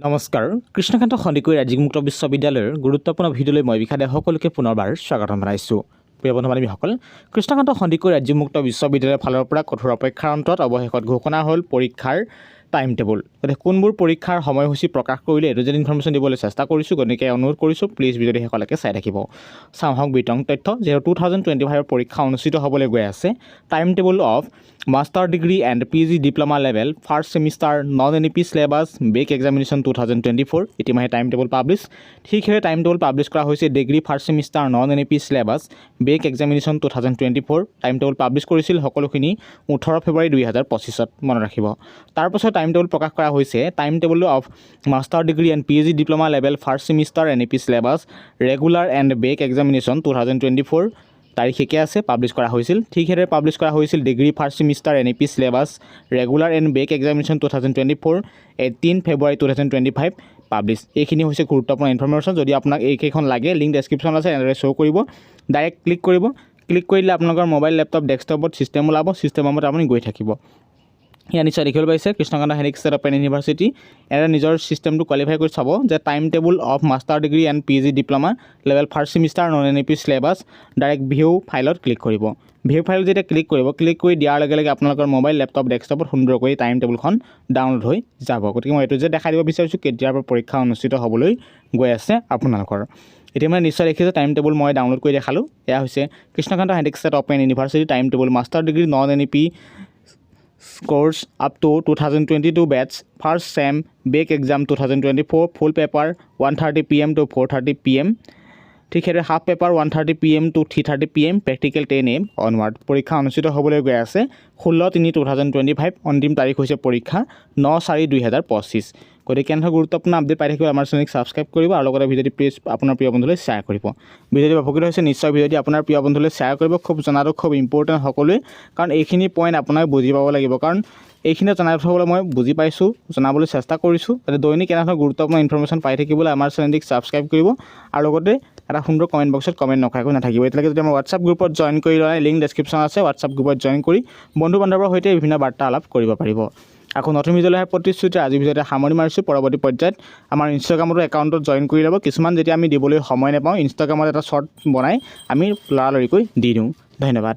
নমস্কাৰ কৃষ্ণকান্ত সন্দিকৈ ৰাজ্যিক মুক্ত বিশ্ববিদ্যালয়ৰ গুৰুত্বপূৰ্ণ ভিডিঅ'লৈ মই বিখাদে সকলোকে পুনৰবাৰ স্বাগতম জনাইছোঁ। প্ৰিয় বন্ধু বান্ধৱীসকল, কৃষ্ণকান্ত সন্দিকৈ ৰাজ্যিক মুক্ত বিশ্ববিদ্যালয়ৰ ফালৰ পৰা কঠোৰ অপেক্ষাৰ অন্তত অৱশেষত ঘোষণা হ'ল পৰীক্ষাৰ টাইম টেবুল। গতিকে কোনবোৰ পৰীক্ষাৰ সময়সূচী প্ৰকাশ কৰিলে এইটো যেন ইনফৰ্মেশ্যন দিবলৈ চেষ্টা কৰিছোঁ, গতিকে অনুৰোধ কৰিছোঁ প্লিজ ভিডিঅ'টো শেষলৈকে চাই থাকিব। চাওঁ হওক বিতং তথ্য, যিহেতু 2025 পৰীক্ষা অনুষ্ঠিত হ'বলৈ গৈ আছে। Timetable of master degree and PG diploma level first semester non NEP syllabus back examination 2024 ইতিমধ্যে টাইম টেবুল পাব্লিছ। ঠিক সেইদৰে টাইম টেবুল পাব্লিছ কৰা হৈছে degree first semester non NEP syllabus back examination 2024 timetable publish কৰিছিল সকলোখিনি 18 ফেব্ৰুৱাৰী 2025 মনত ৰাখিব। তাৰপাছত টাইম টেবুল প্ৰকাশ কৰা হৈছে timetable of master degree and PG diploma level first semester NEP syllabus regular and back examination 2024 তাৰিখ শিকে আছে পাব্লিছ কৰা হৈছিল। ঠিক সেইদৰে পাব্লিছ কৰা হৈছিল degree first semester NEP syllabus regular and back examination 2024 18 ফেব্ৰুৱাৰী 2025 পাব্লিছ। এইখিনি হৈছে গুৰুত্বপূৰ্ণ ইনফৰ্মেশ্যন। যদি আপোনাক এইকেইখন লাগে লিংক ডেছক্ৰিপশ্যন আছে, এনেদৰে শ্ব' কৰিব, ডাইৰেক্ট ক্লিক কৰিব। ক্লিক কৰিলে আপোনালোকৰ মোবাইল লেপটপ ডেস্কটপত ছিষ্টেম ওলাব, ছিষ্টেমৰ মতে আপুনি গৈ থাকিব। ইয়াৰ নিশ্চয় দেখিবলৈ পাইছে Krishnakanta Sandikai State Open University এনে নিজৰ ছিষ্টেমটো কোৱালিফাই কৰি চাব যে timetable of master degree and PG diploma level first semester non NEP syllabus direct view ফাইলত ক্লিক কৰিব। ভিউ ফাইল যেতিয়া ক্লিক কৰিব, ক্লিক কৰি দিয়াৰ লগে লগে আপোনালোকৰ মোবাইল লেপটপ ডেস্কটপত সুন্দৰকৈ টাইম টেবুলখন ডাউনলোড হৈ যাব। গতিকে মই এইটো যে দেখাই দিব বিচাৰিছোঁ কেতিয়াৰ পৰা পৰীক্ষা অনুষ্ঠিত হ'বলৈ গৈ আছে আপোনালোকৰ। এতিয়া মানে নিশ্চয় দেখিছে টাইম টেবুল মই ডাউনলোড কৰি দেখালোঁ। এয়া হৈছে Krishnakanta Sandikai State Open University timetable master degree non NEP course up to 2022 batch first sem back exam 2024 full paper 1:30 PM to 4:30 PM ঠিক সেইদৰে half paper 1:30 PM to 3:30 PM practical 10 AM onward পৰীক্ষা অনুষ্ঠিত হ'বলৈ গৈ আছে 16/3/2025 অন্তিম তাৰিখ হৈছে পৰীক্ষা 9/4/2025। গতিকে কেনেধৰণৰ গুৰুত্বপূৰ্ণ আপডেট পাই থাকিব আমাৰ চেনেলক ছাবস্ক্ৰাইব কৰিব আৰু লগতে ভিডিঅ'টি প্লিজ আপোনাৰ প্ৰিয় বন্ধুলৈ শ্বেয়াৰ কৰিব। ভিডিঅ'টি উপকৃত হৈছে নিশ্চয় ভিডিঅ'টি আপোনাৰ প্ৰিয় বন্ধুলৈ শ্বেয়াৰ কৰিব। খুব জনাটো খুব ইম্পৰ্টেণ্ট সকলোৱে, কাৰণ এইখিনি পইণ্ট আপোনাক বুজি পাব লাগিব, কাৰণ এইখিনি জনাই থ'বলৈ মই বুজি পাইছোঁ, জনাবলৈ চেষ্টা কৰিছোঁ। যাতে দৈনিক এনেধৰণৰ গুৰুত্বপূৰ্ণ ইনফৰ্মেশ্যন পাই থাকিবলৈ আমাৰ চেনেলটিক ছাবস্ক্ৰাইব কৰিব আৰু লগতে এটা সুন্দৰ কমেণ্ট বক্সত কমেণ্ট নকৰাকৈ নাথাকিব। এতিয়ালৈকে যদি আমাৰ হোৱাটছআপ গ্ৰুপত জইন কৰি লয়, লিংক ডেছক্ৰিপশ্যন আছে, হোৱাটছআপ গ্ৰুপত জইন কৰি বন্ধু বান্ধৱৰ সৈতে বিভিন্ন বাৰ্তালাপ কৰিব পাৰিব। আকৌ নতুন ভিডিঅ'লৈ অহাৰ প্ৰতিশ্ৰুতি আজি ভিডিঅ'তে সামৰি মাৰিছোঁ। পৰৱৰ্তী পৰ্যায়ত আমাৰ ইনষ্টাগ্ৰামতো একাউণ্টত জইন কৰি ল'ব। কিছুমান যেতিয়া আমি দিবলৈ সময় নাপাওঁ ইনষ্টাগ্ৰামত এটা শ্বৰ্ট বনাই আমি লৰালৰিকৈ দি দিওঁ। ধন্যবাদ।